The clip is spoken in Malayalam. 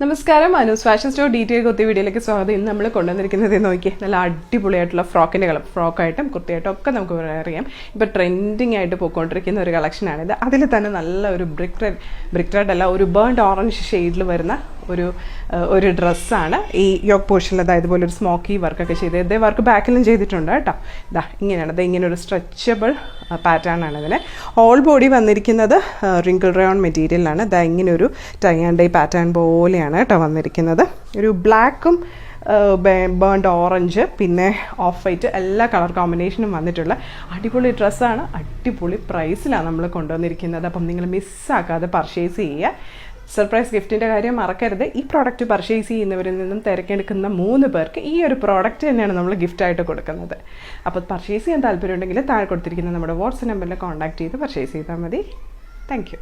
നമസ്കാരം, അനൂസ് ഫാഷൻ സ്റ്റോർ ഡീറ്റെയിൽ കൊത്തി വീഡിയോയിലേക്ക് സ്വാഗതം. ഇന്ന് നമ്മൾ കൊണ്ടുവന്നിരിക്കുന്നത് നോക്കിയേ, നല്ല അടിപൊളിയായിട്ടുള്ള ഫ്രോക്കിൻ്റെ കളർ, ഫ്രോക്കായിട്ടും കുർത്തിയായിട്ടും ഒക്കെ നമുക്ക് അറിയാം. ഇപ്പോൾ ട്രെൻഡിങ് ആയിട്ട് പോയിക്കൊണ്ടിരിക്കുന്ന ഒരു കളക്ഷനാണിത്. അതിൽ തന്നെ നല്ല ഒരു ബ്രിക്ക് റെഡ് അല്ല, ഒരു ബേൺഡ് ഓറഞ്ച് ഷെയ്ഡിൽ വരുന്ന ഒരു ഡ്രസ്സാണ്. ഈ യോക്ക് പോർഷനിൽ അതായത് പോലെ ഒരു സ്മോക്കി വർക്കൊക്കെ ചെയ്ത് ഇതേ വർക്ക് ബാക്കിലും ചെയ്തിട്ടുണ്ട് കേട്ടോ. ഇതാ ഇങ്ങനെയാണ്, ഇത് ഇങ്ങനെ ഒരു സ്ട്രെച്ചബിൾ പാറ്റേൺ ആണ് ഇതിന്. ഓൾ ബോഡി വന്നിരിക്കുന്നത് റിങ്കിൾ റയോൺ മെറ്റീരിയലാണ്. ഇതാ ഇങ്ങനെ ഒരു ടൈ ആൻഡ് ഡൈ പാറ്റേൺ പോലെയാണ് കേട്ടോ വന്നിരിക്കുന്നത്. ഒരു ബ്ലാക്കും ബേൺഡ് ഓറഞ്ച് പിന്നെ ഓഫ് വൈറ്റ് എല്ലാ കളർ കോമ്പിനേഷനും വന്നിട്ടുള്ള അടിപൊളി ഡ്രസ്സാണ്. അടിപൊളി പ്രൈസിലാണ് നമ്മൾ കൊണ്ടുവന്നിരിക്കുന്നത്. അപ്പം നിങ്ങൾ മിസ്സാക്കാതെ പർച്ചേസ് ചെയ്യുക. സർപ്രൈസ് ഗിഫ്റ്റിൻ്റെ കാര്യം മറക്കരുത്. ഈ പ്രോഡക്റ്റ് പർച്ചേസ് ചെയ്യുന്നവരിൽ നിന്നും തിരഞ്ഞെടുക്കുന്ന 3 പേർക്ക് ഈ ഒരു പ്രോഡക്റ്റ് തന്നെയാണ് നമ്മൾ ഗിഫ്റ്റായിട്ട് കൊടുക്കുന്നത്. അപ്പോൾ പർച്ചേസ് ചെയ്യാൻ താല്പര്യമുണ്ടെങ്കിൽ താഴെ കൊടുത്തിരിക്കുന്ന നമ്മുടെ വാട്സ്ആപ്പ് നമ്പറിൽ കോൺടാക്ട് ചെയ്ത് പർച്ചേസ് ചെയ്താൽ മതി. Thank you.